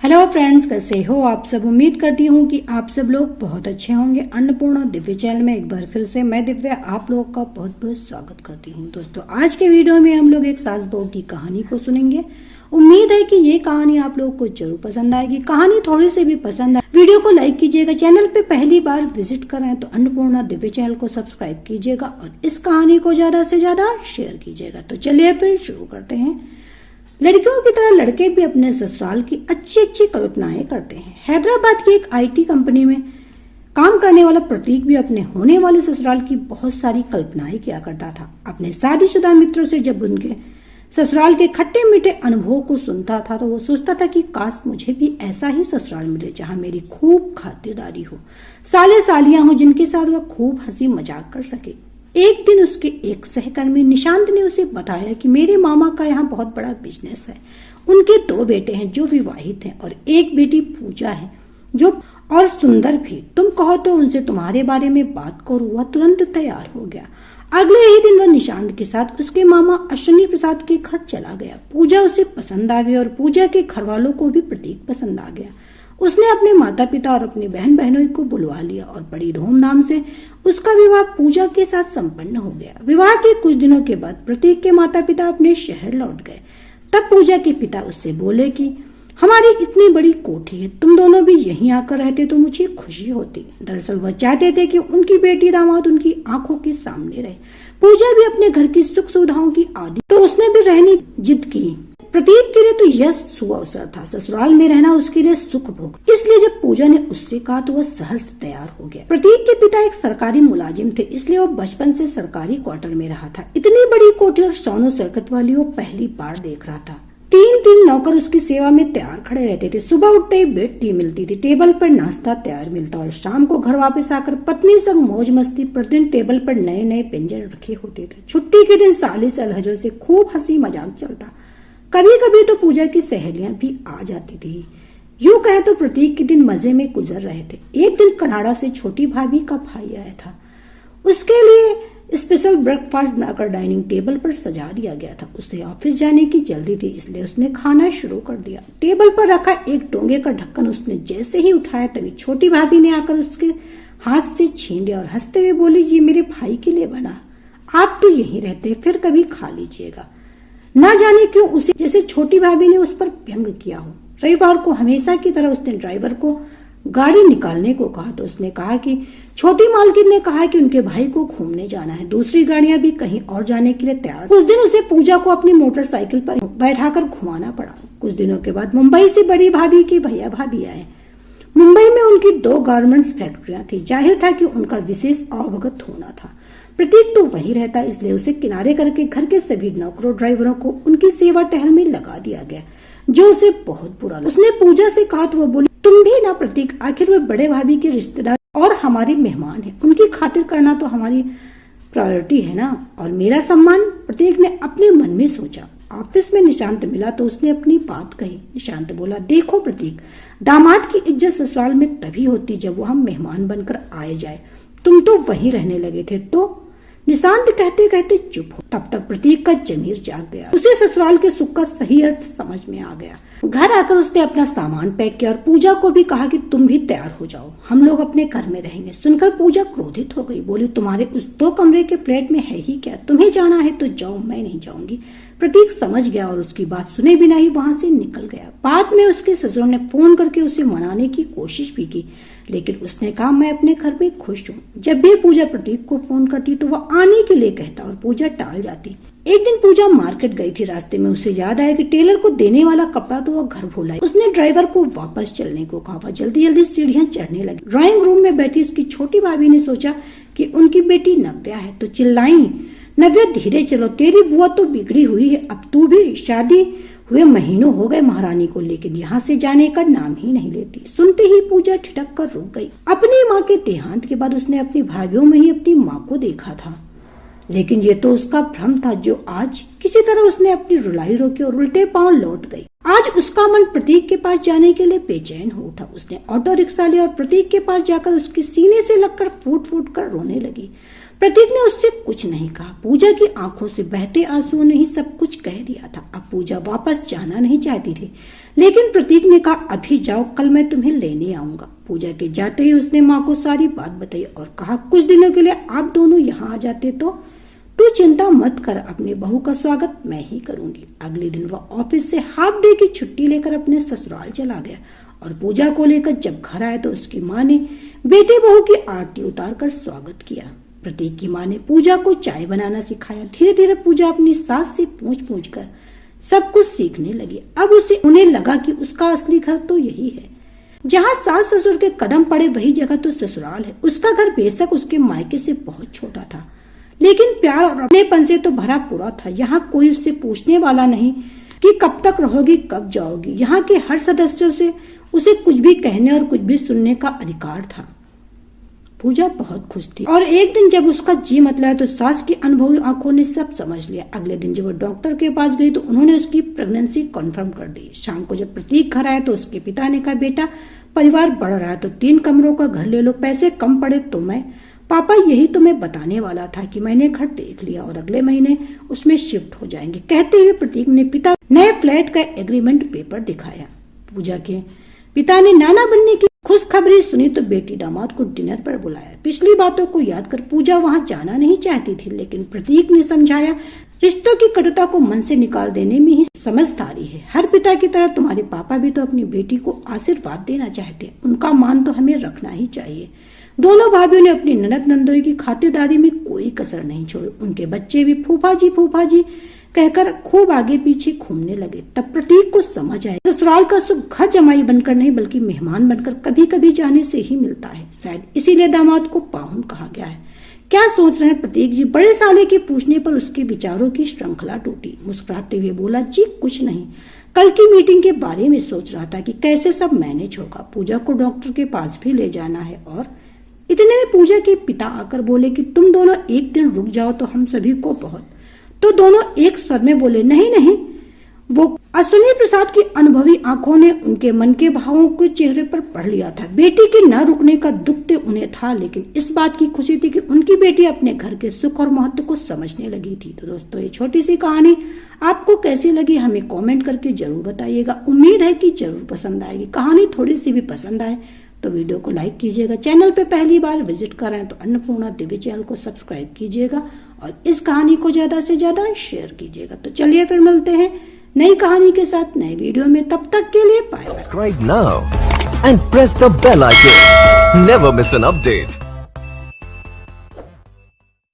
Hello friends, कैसे हो आप सब। उम्मीद करती हूँ कि आप सब लोग बहुत अच्छे होंगे। अन्नपूर्णा दिव्य चैनल में एक बार फिर से मैं दिव्या आप लोगों का बहुत बहुत स्वागत करती हूँ। दोस्तों, आज के वीडियो में हम लोग एक सास बहू की कहानी को सुनेंगे। उम्मीद है कि ये कहानी आप लोगों को जरूर पसंद आएगी। कहानी थोड़ी सी भी पसंद आए वीडियो को लाइक कीजिएगा। चैनल पे पहली बार विजिट कर रहे हैं तो अन्नपूर्णा दिव्य चैनल को सब्सक्राइब कीजिएगा और इस कहानी को ज्यादा से ज्यादा शेयर कीजिएगा। तो चलिए फिर शुरू करते हैं। लड़कियों की तरह लड़के भी अपने ससुराल की अच्छी अच्छी कल्पनाएं करते हैं। हैदराबाद की एक आईटी कंपनी में काम करने वाला प्रतीक भी अपने होने वाले ससुराल की बहुत सारी कल्पनाएं किया करता था। अपने शादीशुदा मित्रों से जब उनके ससुराल के खट्टे मीठे अनुभवों को सुनता था तो वो सोचता था कि काश मुझे भी ऐसा ही ससुराल मिले जहां मेरी खूब खातिरदारी हो, साले सालियां हो जिनके साथ वह खूब हंसी मजाक कर सके। एक दिन उसके एक सहकर्मी निशांत ने उसे बताया कि मेरे मामा का यहाँ बहुत बड़ा बिजनेस है। उनके 2 बेटे हैं जो विवाहित हैं और एक बेटी पूजा है जो और सुंदर भी। तुम कहो तो उनसे तुम्हारे बारे में बात करो। वह तुरंत तैयार हो गया। अगले ही दिन वह निशांत के साथ उसके मामा अश्विनी प्रसाद के घर चला गया। पूजा उसे पसंद आ गई और पूजा के घर वालों को भी प्रतीक पसंद आ गया। उसने अपने माता पिता और अपनी बहन बहनों को बुलवा लिया और बड़ी धूमधाम से उसका विवाह पूजा के साथ संपन्न हो गया। विवाह के कुछ दिनों के बाद प्रतीक के माता पिता अपने शहर लौट गए। तब पूजा के पिता उससे बोले कि हमारी इतनी बड़ी कोठी है, तुम दोनों भी यहीं आकर रहते तो मुझे खुशी होती। दरअसल वह चाहते थे कि उनकी बेटी दामाद उनकी आंखों के सामने रहे। पूजा भी अपने घर की सुख सुविधाओं की आदि तो उसने भी रहने जिद की। प्रतीक के लिए तो यह शुभ अवसर था। ससुराल में रहना उसके लिए सुख भोग। इसलिए जब पूजा ने उससे कहा तो वह सहर्ष तैयार हो गया। प्रतीक के पिता एक सरकारी मुलाजिम थे, इसलिए वो बचपन से सरकारी क्वार्टर में रहा था। इतनी बड़ी कोठी और शानो शौकत वाली वो पहली बार देख रहा था। 3 नौकर उसकी सेवा में तैयार खड़े रहते थे। सुबह उठते ही बेड टी मिलती थी, टेबल पर नाश्ता तैयार मिलता और शाम को घर वापस आकर पत्नी सब मौज मस्ती। प्रतिदिन टेबल पर नए नए व्यंजन रखे होते थे। छुट्टी के दिन साली सलहजों से खूब हंसी मजाक चलता। कभी कभी तो पूजा की सहेलियां भी आ जाती थी। यूं कहे तो प्रतीक के दिन मजे में गुजर रहे थे। एक दिन कनाडा से छोटी भाभी का भाई आया था। उसके लिए स्पेशल ब्रेकफास्ट बनाकर डाइनिंग टेबल पर सजा दिया गया था। उसे ऑफिस जाने की जल्दी थी, इसलिए उसने खाना शुरू कर दिया। टेबल पर रखा एक डोंगे का ढक्कन उसने जैसे ही उठाया तभी छोटी भाभी ने आकर उसके हाथ से छीन लिया और हंसते हुए बोली, ये मेरे भाई के लिए बना, आप तो यहीं रहते, फिर कभी खा लीजिएगा। ना जाने क्यों उसे जैसे छोटी भाभी ने उस पर व्यंग किया हो। रविवार को हमेशा की तरह उसने ड्राइवर को गाड़ी निकालने को कहा तो उसने कहा कि छोटी मालकिन ने कहा कि उनके भाई को घूमने जाना है, दूसरी गाड़ियां भी कहीं और जाने के लिए तैयार। उस दिन उसे पूजा को अपनी मोटरसाइकिल पर बैठाकर घुमाना पड़ा। कुछ दिनों के बाद मुंबई से बड़ी भाभी के भैया भाभी आए। मुंबई में उनकी 2 गारमेंट्स फैक्ट्रियां थी। जाहिर था कि उनका विशेष अवगत होना था। प्रतीक तो वहीं रहता, इसलिए उसे किनारे करके घर के सभी नौकरों ड्राइवरों को उनकी सेवा टहल में लगा दिया गया, जो उसे बहुत बुरा लगा। उसने पूजा से कहा तो वो बोली, तुम भी ना प्रतीक, आखिर वे बड़े भाभी के रिश्तेदार और हमारे मेहमान हैं, उनकी खातिर करना तो हमारी प्रायोरिटी है ना, और मेरा सम्मान। प्रतीक ने अपने मन में सोचा। ऑफिस में निशांत मिला तो उसने अपनी बात कही। निशांत बोला, देखो प्रतीक, दामाद की इज्जत ससुराल में तभी होती जब वो हम मेहमान बनकर आए जाए। तुम तो वहीं रहने लगे थे। तो निशांत कहते कहते चुप हो। तब तक प्रतीक का जमीर जाग गया। उसे ससुराल के सुख का सही अर्थ समझ में आ गया। घर आकर उसने अपना सामान पैक किया और पूजा को भी कहा कि तुम भी तैयार हो जाओ, हम लोग अपने घर में रहेंगे। सुनकर पूजा क्रोधित हो गई। बोली, तुम्हारे उस 2 कमरे के फ्लैट में है ही क्या? तुम्हें जाना है तो जाओ, मैं नहीं जाऊंगी। प्रतीक समझ गया और उसकी बात सुने बिना ही वहां से निकल गया। बाद में उसके ससुर ने फोन करके उसे मनाने की कोशिश भी की, लेकिन उसने कहा, मैं अपने घर में खुश हूँ। जब भी पूजा प्रतीक को फोन करती तो वह आने के लिए कहता और पूजा टाल जाती। एक दिन पूजा मार्केट गई थी। रास्ते में उसे याद आया कि टेलर को देने वाला कपड़ा तो वह घर भूला। उसने ड्राइवर को वापस चलने को कहा। जल्दी जल्दी सीढ़ियां चढ़ने लगी। ड्राइंग रूम में बैठी उसकी छोटी भाभी ने सोचा कि उनकी बेटी नव्या है तो चिल्लाई, नव्या धीरे चलो, तेरी बुआ तो बिगड़ी हुई है, अब तू भी शादी हुए महीनों हो गए महारानी को, लेकिन यहाँ से जाने का नाम ही नहीं लेती। सुनते ही पूजा ठिठक कर रुक गई। अपनी माँ के देहांत के बाद उसने अपनी भाइयों में ही अपनी माँ को देखा था, लेकिन ये तो उसका भ्रम था जो आज किसी तरह उसने अपनी रुलाई रोकी और उल्टे पांव लौट गई। आज उसका मन प्रतीक के पास जाने के लिए बेचैन हो उठा। उसने ऑटो रिक्शा लिया और प्रतीक के पास जाकर उसके सीने से लगकर फूट फूट कर रोने लगी। प्रतीक ने उससे कुछ नहीं कहा। पूजा की आंखों से बहते आंसुओं ने ही सब कुछ कह दिया था। अब पूजा वापस जाना नहीं चाहती थी, लेकिन प्रतीक ने कहा, अभी जाओ, कल मैं तुम्हें लेने आऊंगा। पूजा के जाते ही उसने माँ को सारी बात बताई और कहा, कुछ दिनों के लिए आप दोनों यहाँ आ जाते तो तू चिंता मत कर, अपनी बहू का स्वागत मैं ही करूंगी। अगले दिन वह ऑफिस से हाफ डे की छुट्टी लेकर अपने ससुराल चला गया और पूजा को लेकर जब घर आया तो उसकी माँ ने बेटी बहू की आरती उतार कर स्वागत किया। प्रतीक की माँ ने पूजा को चाय बनाना सिखाया। धीरे धीरे पूजा अपनी सास से पूछ कर सब कुछ सीखने लगी। अब उन्हें लगा कि उसका असली घर तो यही है। जहाँ सास ससुर के कदम पड़े वही जगह तो ससुराल है। उसका घर बेशक उसके मायके से बहुत छोटा था, लेकिन प्यार और अपनेपन से तो भरा पूरा था। यहाँ कोई उससे पूछने वाला नहीं कि कब तक रहोगी, कब जाओगी। यहाँ के हर सदस्यों से उसे कुछ भी कहने और कुछ भी सुनने का अधिकार था। पूजा बहुत खुश थी और एक दिन जब उसका जी मतलाया तो सास की अनुभवी आंखों ने सब समझ लिया। अगले दिन जब वो डॉक्टर के पास गई तो उन्होंने उसकी प्रेगनेंसी कन्फर्म कर दी। शाम को जब प्रतीक घर आया तो उसके पिता ने कहा, बेटा परिवार बढ़ रहा है तो 3 कमरों का घर ले लो, पैसे कम पड़े तो मैं पापा यही तो मैं बताने वाला था कि मैंने घर देख लिया और अगले महीने उसमें शिफ्ट हो जाएंगे। कहते हुए प्रतीक ने पिता नए फ्लैट का एग्रीमेंट पेपर दिखाया। पूजा के पिता ने नाना बनने की खुशखबरी सुनी तो बेटी दामाद को डिनर पर बुलाया। पिछली बातों को याद कर पूजा वहां जाना नहीं चाहती थी, लेकिन प्रतीक ने समझाया, रिश्तों की कटुता को मन से निकाल देने में ही समझदारी है। हर पिता की तरह तुम्हारे पापा भी तो अपनी बेटी को आशीर्वाद देना चाहते हैं, उनका मान तो हमें रखना ही चाहिए। दोनों भाभियों ने अपनी ननद नंदोई की खातिरदारी में कोई कसर नहीं छोड़ी। उनके बच्चे भी फूफा जी कहकर खूब आगे पीछे घूमने लगे। तब प्रतीक को समझ आया, ससुराल का सुख घर जमाई बनकर नहीं बल्कि मेहमान बनकर कभी कभी जाने से ही मिलता है। शायद इसीलिए दामाद को पाहुन कहा गया है। क्या सोच रहे हैं प्रतीक जी? बड़े साले के पूछने पर उसके विचारों की श्रृंखला टूटी। मुस्कुराते हुए बोला, जी कुछ नहीं, कल की मीटिंग के बारे में सोच रहा था कि कैसे सब मैनेज होगा। पूजा को डॉक्टर के पास भी ले जाना है। और इतने में पूजा के पिता आकर बोले कि तुम दोनों एक दिन रुक जाओ तो हम सभी को बहुत। तो दोनों एक स्वर में बोले, नहीं। वो अश्विनी प्रसाद की अनुभवी आंखों ने उनके मन के भावों को चेहरे पर पढ़ लिया था। बेटी के न रुकने का दुख तो उन्हें था, लेकिन इस बात की खुशी थी कि उनकी बेटी अपने घर के सुख और महत्व को समझने लगी थी। तो दोस्तों, ये छोटी सी कहानी आपको कैसी लगी हमें कमेंट करके जरूर बताइएगा। उम्मीद है कि जरूर पसंद आएगी। कहानी थोड़ी सी भी पसंद आए तो वीडियो को लाइक कीजिएगा। चैनल पे पहली बार विजिट कर रहे हैं तो अन्नपूर्णा दिव्य चैनल को सब्सक्राइब कीजिएगा और इस कहानी को ज्यादा से ज्यादा शेयर कीजिएगा। तो चलिए फिर मिलते हैं नई कहानी के साथ नए वीडियो में। तब तक के लिए bye. Subscribe now and press the bell icon, never miss an update.